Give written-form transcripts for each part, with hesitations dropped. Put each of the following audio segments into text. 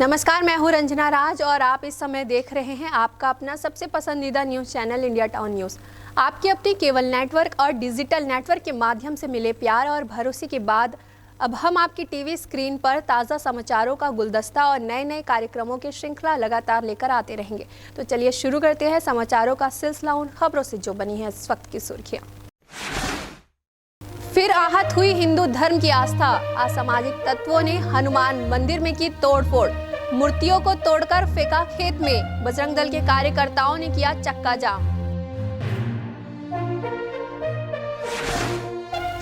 नमस्कार, मैं हूं रंजना राज और आप इस समय देख रहे हैं आपका अपना सबसे पसंदीदा news channel India town news. आपकी अपनी केबल नेटवर्क और डिजिटल नेटवर्क के माध्यम से मिले प्यार और भरोसे के बाद अब हम आपकी टीवी स्क्रीन पर ताज़ा समाचारों का गुलदस्ता और नए नए कार्यक्रमों की श्रृंखला लगातार लेकर आते रहेंगे। तो चलिए शुरू करते हैं समाचारों का सिलसिला उन खबरों से जो बनी है इस वक्त की सुर्खियाँ। फिर आहत हुई हिंदू धर्म की आस्था। असामाजिक तत्वों ने हनुमान मंदिर में की तोड़फोड़, मूर्तियों को तोड़कर फेंका खेत में। बजरंग दल के कार्यकर्ताओं ने किया चक्का जाम।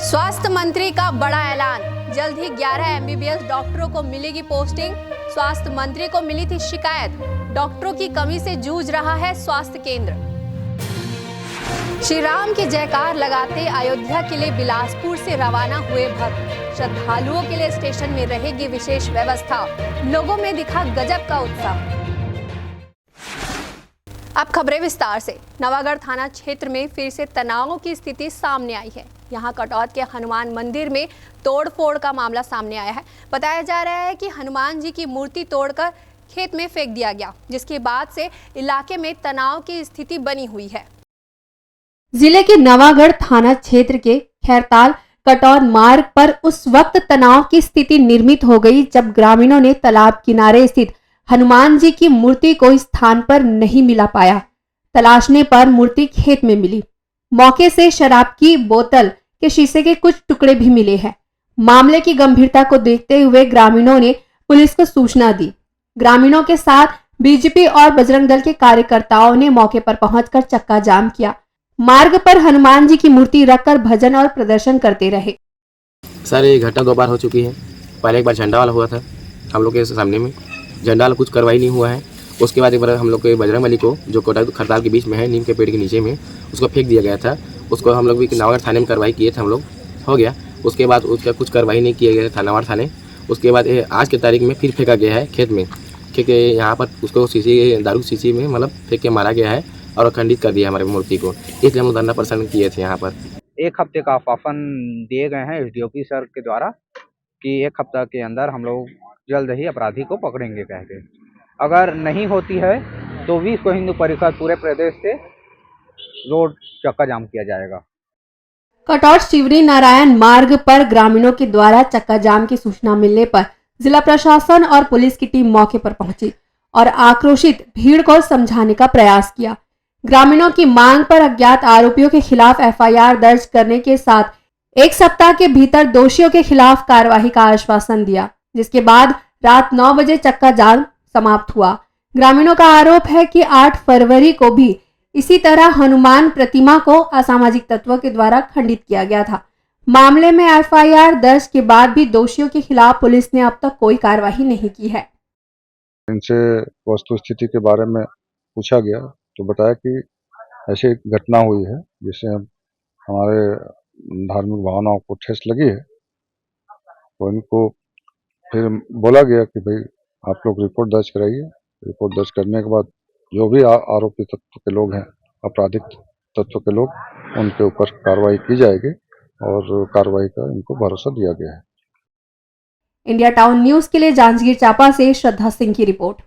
स्वास्थ्य मंत्री का बड़ा ऐलान, जल्द ही 11 MBBS डॉक्टरों को मिलेगी पोस्टिंग। स्वास्थ्य मंत्री को मिली थी शिकायत, डॉक्टरों की कमी से जूझ रहा है स्वास्थ्य केंद्र। श्री राम के जयकार लगाते अयोध्या के लिए बिलासपुर से रवाना हुए भक्त। श्रद्धालुओं के लिए स्टेशन में रहेगी विशेष व्यवस्था। लोगों में दिखा गजब का उत्साह। अब खबरें विस्तार से। नवागढ़ थाना क्षेत्र में फिर से तनाव की स्थिति सामने आई है। यहां कटौत के हनुमान मंदिर में तोड़फोड़ का मामला सामने आया है। बताया जा रहा है कि हनुमान जी की मूर्ति तोड़कर खेत में फेंक दिया गया, जिसके बाद से इलाके में तनाव की स्थिति बनी हुई है। जिले के नवागढ़ थाना क्षेत्र के खैरताल कटौत मार्ग पर उस वक्त तनाव की स्थिति निर्मित हो गई जब ग्रामीणों ने तालाब किनारे स्थित हनुमान जी की मूर्ति को इस स्थान पर नहीं मिला पाया। तलाशने पर मूर्ति खेत में मिली। मौके से शराब की बोतल के शीशे के कुछ टुकड़े भी मिले हैं। मामले की गंभीरता को देखते हुए ग्रामीणों ने पुलिस को सूचना दी। ग्रामीणों के साथ बीजेपी और बजरंग दल के कार्यकर्ताओं ने मौके पर पहुंचकर चक्का जाम किया। मार्ग पर हनुमान जी की मूर्ति रखकर भजन और प्रदर्शन करते रहे। सर, ये घटना 2 बार हो चुकी है। पहले एक बार झंडा वाला हुआ था हम लोग के सामने में, झंडा वाला कुछ कार्रवाई नहीं हुआ है। उसके बाद एक बार हम लोग के बजरंगबली को जो खरताल के बीच में है, नीम के पेड़ के नीचे में, उसको फेंक दिया गया था। उसको हम लोग भी नवागढ़ थाने में कार्रवाई किए थे, हम लोग हो गया। उसके बाद उसका कुछ कार्रवाई नहीं किया गया था नवागढ़ थाने। उसके बाद आज के तारीख में फिर फेंका गया है खेत में, क्योंकि यहाँ पर उसको शीशी दारू शीशी में मतलब फेंक के मारा गया है और खंडित कर दिया हमारे मूर्ति को। इसलिए हम लोग धरना प्रदर्शन किए थे यहाँ पर। 1 हफ्ते का आश्वासन दिए गए हैं SDOP सर के द्वारा कि 1 हफ्ता के अंदर हम लोग जल्द ही अपराधी को पकड़ेंगे कह के। अगर नहीं होती है तो विश्व हिंदू परिषद पूरे प्रदेश से रोड चक्का जाम किया जाएगा। कटौत शिवरी नारायण मार्ग पर ग्रामीणों के द्वारा चक्का जाम की सूचना मिलने पर जिला प्रशासन और पुलिस की टीम मौके पर पहुंची और आक्रोशित भीड़ को समझाने का प्रयास किया। ग्रामीणों की मांग पर अज्ञात आरोपियों के खिलाफ FIR दर्ज करने के साथ 1 सप्ताह के भीतर दोषियों के खिलाफ कार्यवाही का आश्वासन दिया, जिसके बाद रात 9 बजे चक्का जाम समाप्त हुआ। ग्रामीणों का आरोप है कि 8 फरवरी को भी इसी तरह हनुमान प्रतिमा को असामाजिक तत्वों के द्वारा खंडित किया गया था। मामले में FIR दर्ज के बाद भी दोषियों के खिलाफ पुलिस ने अब तक कोई कार्यवाही नहीं की है। इनसे वस्तु स्थिति के बारे में पूछा गया तो बताया कि ऐसी घटना हुई है जिससे हमारे धार्मिक भावनाओं को ठेस लगी है। तो इनको फिर बोला गया कि भाई आप लोग रिपोर्ट दर्ज कराइए। रिपोर्ट दर्ज करने के बाद जो भी आरोपी तत्व के लोग हैं, आपराधिक तत्व के लोग, उनके ऊपर कार्रवाई की जाएगी और कार्रवाई का इनको भरोसा दिया गया है। इंडिया टाउन न्यूज के लिए जांजगीर चांपा से श्रद्धा सिंह की रिपोर्ट।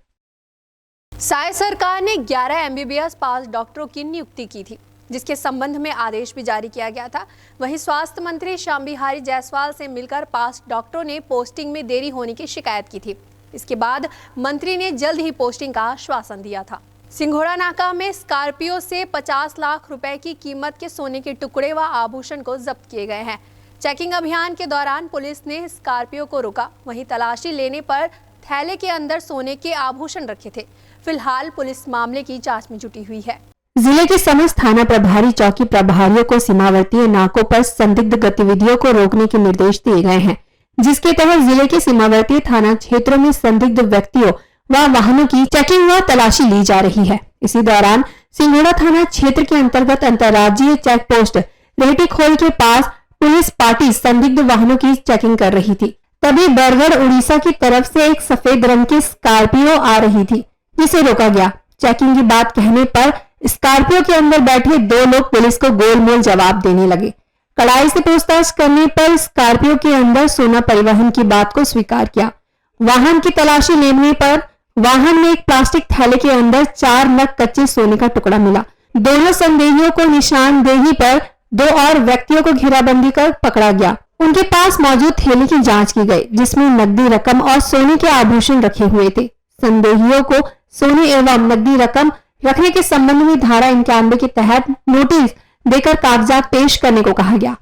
साय सरकार ने 11 MBBS पास डॉक्टरों की नियुक्ति की थी, जिसके संबंध में आदेश भी जारी किया गया था। वहीं स्वास्थ्य मंत्री श्याम बिहारी जायसवाल से मिलकर पास डॉक्टरों ने पोस्टिंग में देरी होने की शिकायत की थी। इसके बाद मंत्री ने जल्द ही पोस्टिंग का आश्वासन दिया था। सिंघोड़ा नाका में स्कॉर्पियो से 50 लाख रुपए की कीमत के सोने के टुकड़े व आभूषण को जब्त किए गए हैं। चेकिंग अभियान के दौरान पुलिस ने स्कॉर्पियो को रोका। वहीं तलाशी लेने पर थैले के अंदर सोने के आभूषण रखे थे। फिलहाल पुलिस मामले की जांच में जुटी हुई है। जिले के समस्त थाना प्रभारी चौकी प्रभारियों को सीमावर्ती नाकों पर संदिग्ध गतिविधियों को रोकने के निर्देश दिए गए हैं, जिसके तहत जिले के सीमावर्ती थाना क्षेत्रों में संदिग्ध व्यक्तियों व वाहनों की चेकिंग व तलाशी ली जा रही है। इसी दौरान सिंघोड़ा थाना क्षेत्र के अंतर्गत अंतर्राज्यीय चेक पोस्ट रेहटीखोल के पास पुलिस पार्टी संदिग्ध वाहनों की चेकिंग कर रही थी। तभी बरगढ़ उड़ीसा की तरफ से एक सफेद रंग की स्कॉर्पियो आ रही थी, जिसे रोका गया। चेकिंग की बात कहने पर स्कॉर्पियो के अंदर बैठे 2 लोग पुलिस को गोलमोल जवाब देने लगे। कड़ाई से पूछताछ करने पर स्कॉर्पियो के अंदर सोना परिवहन की बात को स्वीकार किया। वाहन की तलाशी लेने पर वाहन में एक प्लास्टिक थैले के अंदर 4 नग कच्चे सोने का टुकड़ा मिला। दोनों संदेहियों को निशानदेही पर 2 और व्यक्तियों को घेराबंदी कर पकड़ा गया। उनके पास मौजूद थैले की जांच की गई, जिसमें नकदी रकम और सोने के आभूषण रखे हुए थे। संदेहियों को सोने एवं नकदी रकम रखने के संबंध में धारा 91 के तहत नोटिस देकर कागजात पेश करने को कहा गया।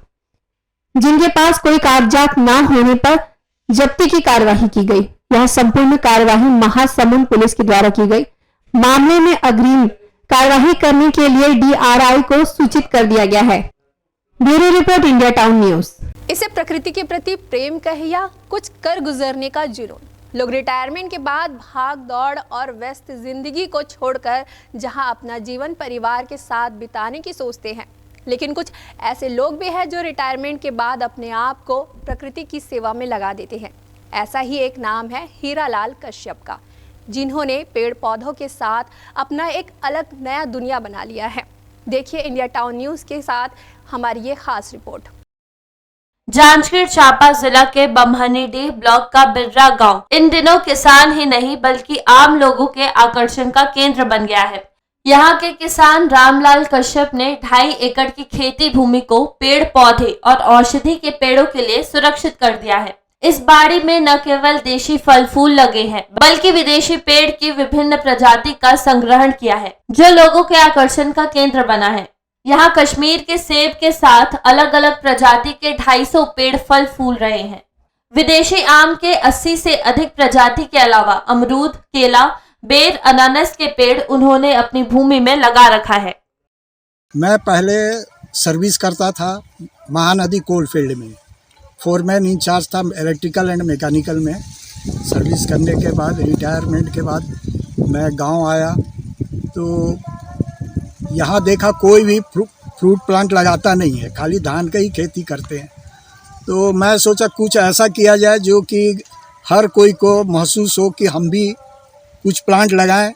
जिनके पास कोई कागजात न होने पर जब्ती की कार्यवाही की गई। यह संपूर्ण कार्यवाही महासमुंद पुलिस के द्वारा की गई। मामले में अग्रिम कार्यवाही करने के लिए DRI को सूचित कर दिया गया है। Bureau report, India town news. इसे प्रकृति के प्रति प्रेम कहे या कुछ कर गुजरने का जुनून। लोग रिटायरमेंट के बाद भाग दौड़ और व्यस्त जिंदगी को छोड़कर जहां अपना जीवन परिवार के साथ बिताने की सोचते हैं, लेकिन कुछ ऐसे लोग भी हैं जो रिटायरमेंट के बाद अपने आप को प्रकृति की सेवा में लगा देते हैं। ऐसा ही एक नाम है हीरालाल कश्यप का, जिन्होंने पेड़ पौधों के साथ अपना एक अलग नया दुनिया बना लिया है। देखिए इंडिया टाउन न्यूज के साथ हमारी ये खास रिपोर्ट। जांजगीर चांपा जिला के बम्हनीडीह ब्लॉक का बिर्रा गांव इन दिनों किसान ही नहीं बल्कि आम लोगों के आकर्षण का केंद्र बन गया है। यहाँ के किसान रामलाल कश्यप ने 2.5 एकड़ की खेती भूमि को पेड़ पौधे और औषधि के पेड़ों के लिए सुरक्षित कर दिया है। इस बाड़ी में न केवल देशी फल फूल लगे हैं बल्कि विदेशी पेड़ की विभिन्न प्रजाति का संग्रहण किया है, जो लोगों के आकर्षण का केंद्र बना है। यहाँ कश्मीर के सेब के साथ अलग अलग प्रजाति के 250 पेड़ फल फूल रहे हैं। विदेशी आम के 80 से अधिक प्रजाति के अलावा अमरूद, केला, बेर, अनानास के पेड़ उन्होंने अपनी भूमि में लगा रखा है। मैं पहले सर्विस करता था महानदी कोल फील्ड में, फोरमैन इंचार्ज था इलेक्ट्रिकल एंड मैकेनिकल में। सर्विस करने के बाद रिटायरमेंट के बाद मैं गांव आया तो यहाँ देखा कोई भी फ्रूट प्लांट लगाता नहीं है, खाली धान का ही खेती करते हैं। तो मैं सोचा कुछ ऐसा किया जाए जो कि हर कोई को महसूस हो कि हम भी कुछ प्लांट लगाएं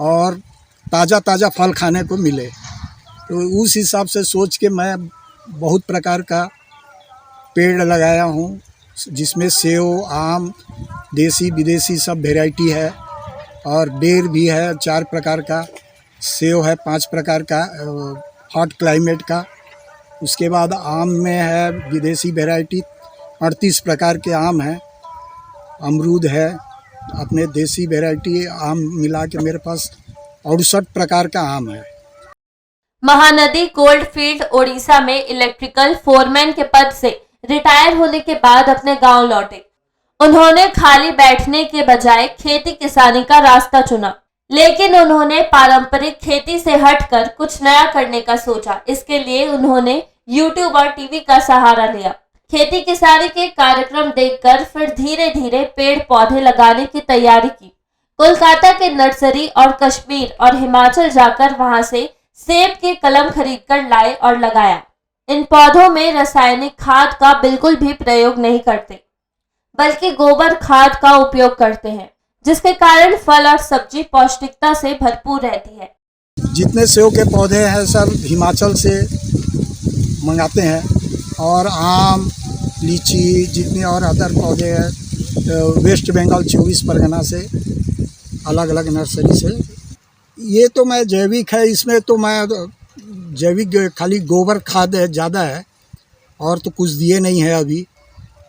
और ताज़ा ताज़ा फल खाने को मिले। तो उस हिसाब से सोच के मैं बहुत प्रकार का पेड़ लगाया हूँ, जिसमें सेव, आम, देसी विदेशी सब वैरायटी है और बेर भी है 4 प्रकार का, सेव है 5 प्रकार का हॉट क्लाइमेट का। उसके बाद आम में है विदेशी वैरायटी 38 प्रकार के आम हैं, अमरूद है, अपने देसी वैरायटी आम मिला के मेरे पास 68 प्रकार का आम है। महानदी कोल्ड फील्ड ओडिशा में इलेक्ट्रिकल फोरमैन के पद से रिटायर होने के बाद अपने गांव लौटे। उन्होंने खाली बैठने के बजाय खेती किसानी का रास्ता चुना, लेकिन उन्होंने पारंपरिक खेती से हटकर कुछ नया करने का सोचा। इसके लिए उन्होंने YouTube और टीवी का सहारा लिया। खेती किसानी के कार्यक्रम देखकर फिर धीरे धीरे पेड़ पौधे लगाने की तैयारी की। कोलकाता के नर्सरी और कश्मीर और हिमाचल जाकर वहां से सेब के कलम खरीदकर लाए और लगाया। इन पौधों में रासायनिक खाद का बिल्कुल भी प्रयोग नहीं करते, बल्कि गोबर खाद का उपयोग करते हैं, जिसके कारण फल और सब्जी पौष्टिकता से भरपूर रहती है। जितने सेव के पौधे हैं सब हिमाचल से मंगाते हैं और आम, लीची, जितने और अदर पौधे हैं वेस्ट बंगाल 24 परगना से अलग अलग नर्सरी से। ये तो मैं जैविक है, इसमें तो मैं जैविक खाली गोबर खाद ज़्यादा है और तो कुछ दिए नहीं है अभी।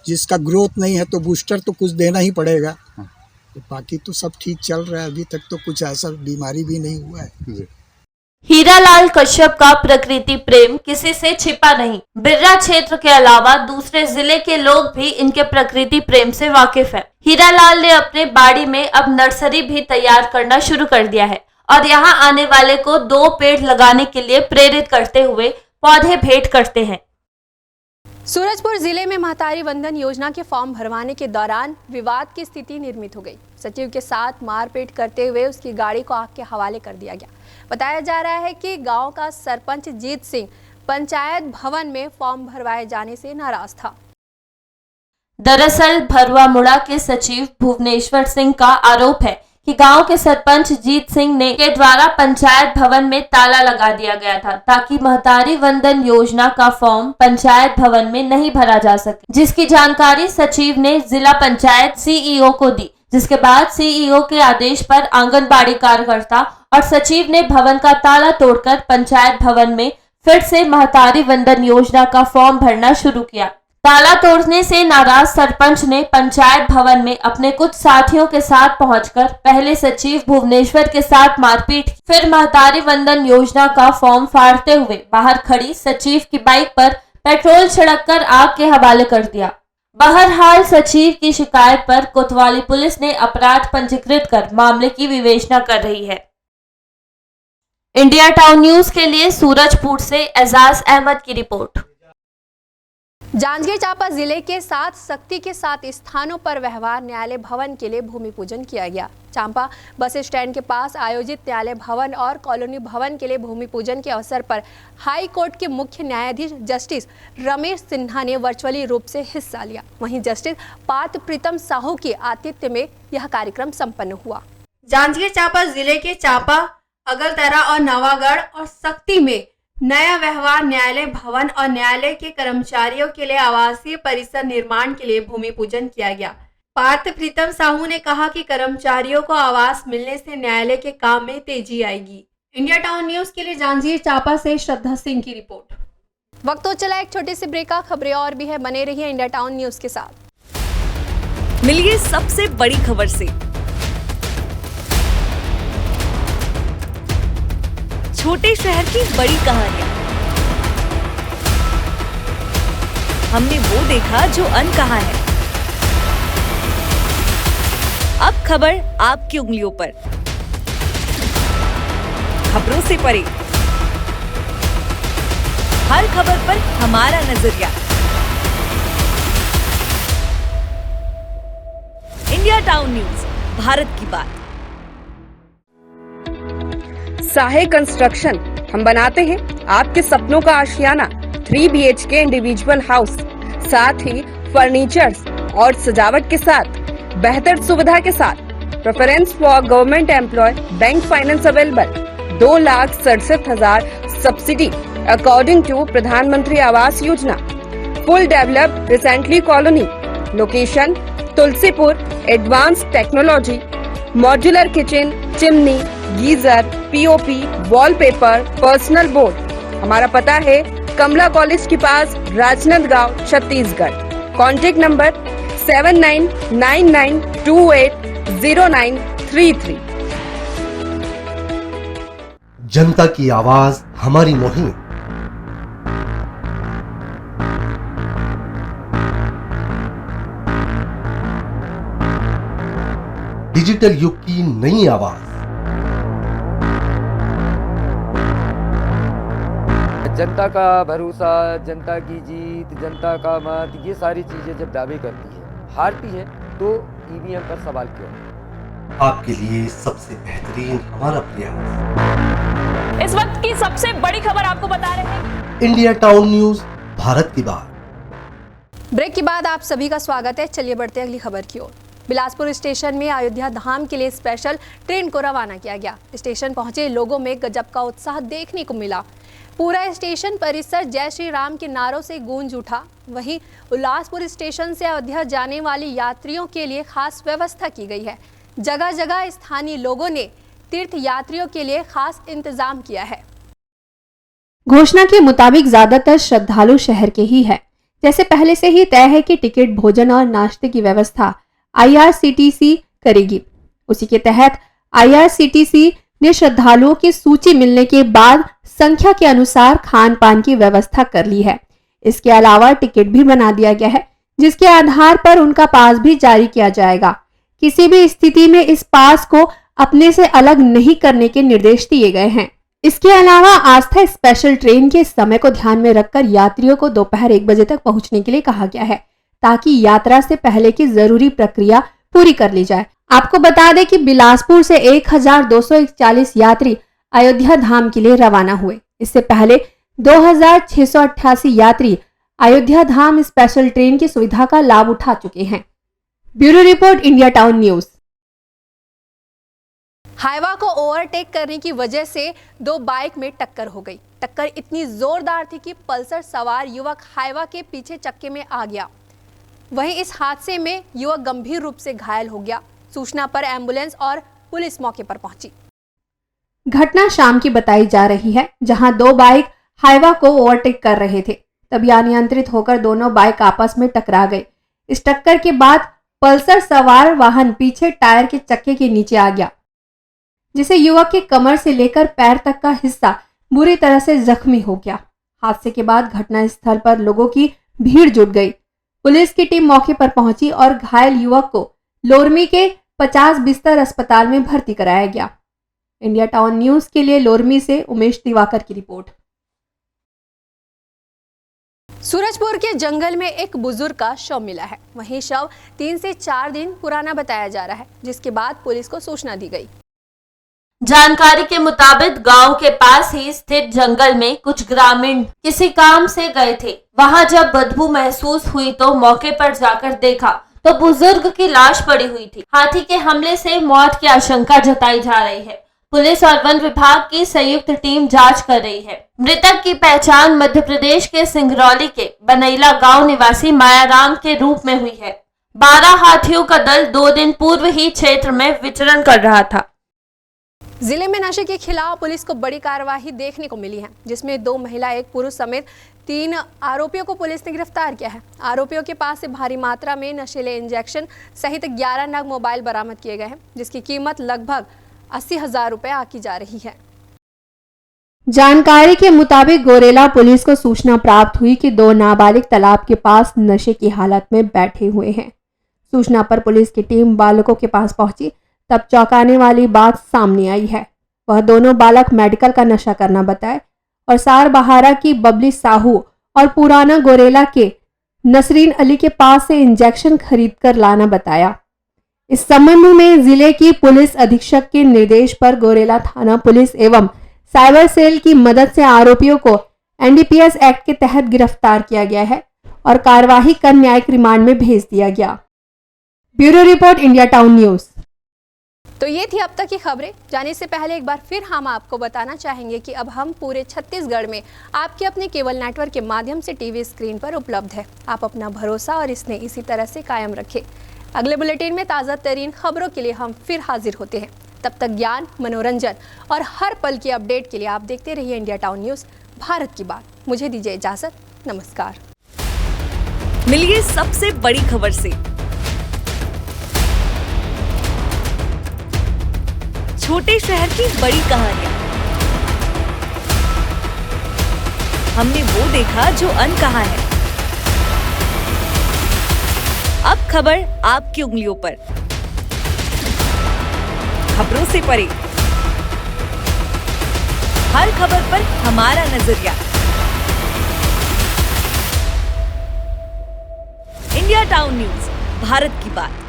जिसका ग्रोथ नहीं है तो बूस्टर तो कुछ देना ही पड़ेगा। तो बाकी तो सब ठीक चल रहा है, अभी तक तो कुछ ऐसा बीमारी भी नहीं हुआ है। हीरालाल कश्यप का प्रकृति प्रेम किसी से छिपा नहीं। बिर्रा क्षेत्र के अलावा दूसरे जिले के लोग भी इनके प्रकृति प्रेम से वाकिफ है। हीरालाल ने अपने बाड़ी में अब नर्सरी भी तैयार करना शुरू कर दिया है और यहाँ आने वाले को 2 पेड़ लगाने के लिए प्रेरित करते हुए पौधे भेंट करते हैं। सूरजपुर जिले में महतारी वंदन योजना के फॉर्म भरवाने के दौरान विवाद की स्थिति निर्मित हो गई। सचिव के साथ मारपीट करते हुए उसकी गाड़ी को आग के हवाले कर दिया गया। बताया जा रहा है कि गांव का सरपंच जीत सिंह पंचायत भवन में फॉर्म भरवाए जाने से नाराज था। दरअसल भरुआ मुड़ा के सचिव भुवनेश्वर सिंह का आरोप है कि गांव के सरपंच जीत सिंह के द्वारा पंचायत भवन में ताला लगा दिया गया था ताकि महतारी वंदन योजना का फॉर्म पंचायत भवन में नहीं भरा जा सके, जिसकी जानकारी सचिव ने जिला पंचायत CEO को दी। जिसके बाद सीईओ के आदेश पर आंगनबाड़ी कार्यकर्ता और सचिव ने भवन का ताला तोड़कर पंचायत भवन में फिर से महतारी वंदन योजना का फॉर्म भरना शुरू किया। ताला तोड़ने से नाराज सरपंच ने पंचायत भवन में अपने कुछ साथियों के साथ पहुंचकर पहले सचिव भुवनेश्वर के साथ मारपीट, फिर महतारी वंदन योजना का फॉर्म फाड़ते हुए बाहर खड़ी सचिव की बाइक पर पेट्रोल छिड़ककर आग के हवाले कर दिया। बहरहाल सचिव की शिकायत पर कोतवाली पुलिस ने अपराध पंजीकृत कर मामले की विवेचना कर रही है। इंडिया टाउन न्यूज के लिए सूरजपुर से एजाज अहमद की रिपोर्ट। जांजगीर चांपा जिले के 7 सख्ती के 7 स्थानों पर व्यवहार न्यायालय भवन के लिए भूमि पूजन किया गया। चांपा बस स्टैंड के पास आयोजित न्यायालय भवन और कॉलोनी भवन के लिए भूमि पूजन के अवसर पर हाई कोर्ट के मुख्य न्यायाधीश जस्टिस रमेश सिन्हा ने वर्चुअली रूप से हिस्सा लिया। वहीं जस्टिस पार्थ प्रीतम साहू के आतिथ्य में यह कार्यक्रम संपन्न हुआ। जांजगीर चांपा जिले के चांपा, अगलतरा और नवागढ़ और सख्ती में नया व्यवहार न्यायालय भवन और न्यायालय के कर्मचारियों के लिए आवासीय परिसर निर्माण के लिए भूमि पूजन किया गया। पार्थ प्रीतम साहू ने कहा कि कर्मचारियों को आवास मिलने से न्यायालय के काम में तेजी आएगी। इंडिया टाउन न्यूज के लिए जांजगीर चांपा से श्रद्धा सिंह की रिपोर्ट। वक्त तो चला एक छोटे से ब्रेक का, खबरें और भी है, बने रहिए इंडिया टाउन न्यूज के साथ। मिलिए सबसे बड़ी खबर से। छोटे शहर की बड़ी कहानियां। हमने वो देखा जो अनकहा है। अब खबर आपकी उंगलियों पर, खबरों से परे, हर खबर पर हमारा नजरिया। इंडिया टाउन न्यूज, भारत की बात। साहे कंस्ट्रक्शन, हम बनाते हैं आपके सपनों का आशियाना। 3 BHK इंडिविजुअल हाउस, साथ ही फर्नीचर्स और सजावट के साथ बेहतर सुविधा के साथ। Preference for government employ, bank finance available. 2,67,000 subsidy according to Pradhan Mantri Awas Yojana. Full developed recently colony. Location Tulsipur. Advance technology, modular kitchen, chimney, geyser, POP, wallpaper, personal board. हमारा पता है कमला कॉलेज के पास, राजनांदगांव, छत्तीसगढ़। Contact number 7999280933। जनता की आवाज हमारी मुहिम। डिजिटल युग की नई आवाज। जनता का भरोसा, जनता की जीत, जनता का मत, ये सारी चीजें जब दावे करती है, हारती है, तो EVM पर सवाल क्यों? आपके लिए सबसे बेहतरीन हमारा प्रयास। इस वक्त की सबसे बड़ी खबर आपको बता रहे हैं। इंडिया टाउन न्यूज, भारत की बात। ब्रेक के बाद आप सभी का स्वागत है। चलिए बढ़ते हैं अगली खबर की ओर। बिलासपुर स्टेशन में अयोध्या धाम के लिए स्पेशल ट्रेन को रवाना किया गया। स्टेशन पहुंचे लोगों में गजब का उत्साह देखने को मिला। पूरा स्टेशन परिसर जय श्री राम के नारों से गूंज उठा। वहीं उल्लासपुर स्टेशन से अयोध्या जाने वाले यात्रियों के लिए खास व्यवस्था की गई है। जगह जगह स्थानीय लोगों ने तीर्थ यात्रियों के लिए खास इंतजाम किया है। घोषणा के मुताबिक ज्यादातर श्रद्धालु शहर के ही है। जैसे पहले से ही तय है कि टिकट, भोजन और नाश्ते की व्यवस्था IRCTC करेगी। उसी के तहत IRCTC ने श्रद्धालुओं की सूची मिलने के बाद संख्या के अनुसार खान पान की व्यवस्था कर ली है। इसके अलावा टिकट भी बना दिया गया है, जिसके आधार पर उनका पास भी जारी किया जाएगा। किसी भी स्थिति में इस पास को अपने से अलग नहीं करने के निर्देश दिए गए हैं। इसके अलावा आस्था स्पेशल ट्रेन के समय को ध्यान में रखकर यात्रियों को दोपहर 1 बजे तक पहुंचने के लिए कहा गया है, ताकि यात्रा से पहले की जरूरी प्रक्रिया पूरी कर ली जाए। आपको बता दें कि बिलासपुर से 1241 यात्री अयोध्या धाम के लिए रवाना हुए। इससे पहले 2688 यात्री अयोध्या धाम स्पेशल ट्रेन की सुविधा का लाभ उठा चुके हैं। Bureau report, India town news. Hyva को ओवरटेक करने की वजह से 2 बाइक में टक्कर हो गई। टक्कर इतनी जोरदार थी कि पल्सर सवार युवक हाईवा के पीछे चक्के में आ गया। वहीं इस हादसे में युवक गंभीर रूप से घायल हो गया। सूचना पर एम्बुलेंस और पुलिस मौके पर पहुंची। घटना शाम की बताई जा रही है, जहां दो बाइक हाईवा को ओवरटेक कर रहे थे, तभी अनियंत्रित होकर दोनों बाइक आपस में टकरा गए। इस टक्कर के बाद पल्सर सवार वाहन पीछे टायर के चक्के के नीचे आ गया, जिसे युवक के कमर से लेकर पैर तक का हिस्सा बुरी तरह से जख्मी हो गया। हादसे के बाद घटनास्थल पर लोगों की भीड़ जुट गई। पुलिस की टीम मौके पर पहुंची और घायल युवक को लोरमी के 50 बिस्तर अस्पताल में भर्ती कराया गया। इंडिया टाउन न्यूज के लिए लोरमी से उमेश दिवाकर की रिपोर्ट। सूरजपुर के जंगल में एक बुजुर्ग का शव मिला है। वहीं शव 3 से 4 दिन पुराना बताया जा रहा है, जिसके बाद पुलिस को सूचना दी गई। जानकारी के मुताबिक गांव के पास ही स्थित जंगल में कुछ ग्रामीण किसी काम से गए थे। वहां जब बदबू महसूस हुई तो मौके पर जाकर देखा तो बुजुर्ग की लाश पड़ी हुई थी। हाथी के हमले से मौत की आशंका जताई जा रही है। पुलिस और वन विभाग की संयुक्त टीम जांच कर रही है। मृतक की पहचान मध्य प्रदेश के सिंगरौली के बनैला गांव निवासी मायाराम के रूप में हुई है। 12 हाथियों का दल 2 दिन पूर्व ही क्षेत्र में विचरण कर रहा था। जिले में नशे के खिलाफ पुलिस को बड़ी कार्रवाई देखने को मिली है, जिसमें 2 महिला, 1 पुरुष समेत 3 आरोपियों को पुलिस ने गिरफ्तार किया है। आरोपियों के पास से भारी मात्रा में नशीले इंजेक्शन सहित 11 नग मोबाइल बरामद किए गए हैं, जिसकी कीमत लगभग 80,000 रुपए आकी जा रही है। जानकारी के मुताबिक गोरेला पुलिस को सूचना प्राप्त हुई कि 2 नाबालिग तालाब के पास नशे की हालत में बैठे हुए हैं। सूचना पर पुलिस की टीम बालकों के पास पहुंची, तब चौंकाने वाली बात सामने आई है। वह दोनों बालक मेडिकल का नशा करना बताए और सार बहारा की बबली साहू और पुराना गोरेला के नसरीन अली के पास से इंजेक्शन खरीदकर लाना बताया। इस संबंध में जिले की पुलिस अधीक्षक के निर्देश पर गोरेला थाना पुलिस एवं साइबर सेल की मदद से आरोपियों को एनडीपीएस एक्ट के तहत गिरफ्तार किया गया है और कार्यवाही कर न्यायिक रिमांड में भेज दिया गया। Bureau report, India town news. तो ये थी अब तक की खबरें। जाने से पहले एक बार फिर हम आपको बताना चाहेंगे कि अब हम पूरे छत्तीसगढ़ में आपके अपने केबल नेटवर्क के माध्यम से टीवी स्क्रीन पर उपलब्ध है। आप अपना भरोसा और स्नेह इसी तरह से कायम रखें। अगले बुलेटिन में ताज़ा तरीन खबरों के लिए हम फिर हाजिर होते हैं। तब तक ज्ञान, मनोरंजन और हर पल की अपडेट के लिए आप देखते रहिए इंडिया टाउन न्यूज़, भारत की बात। मुझे दीजिए इजाजत, नमस्कार। मिलिए सबसे बड़ी खबर से। छोटे शहर की बड़ी कहानियां। हमने वो देखा जो अनकहा है। अब खबर आपकी उंगलियों पर। खबरों से परे, हर खबर पर हमारा नजरिया। इंडिया टाउन न्यूज, भारत की बात।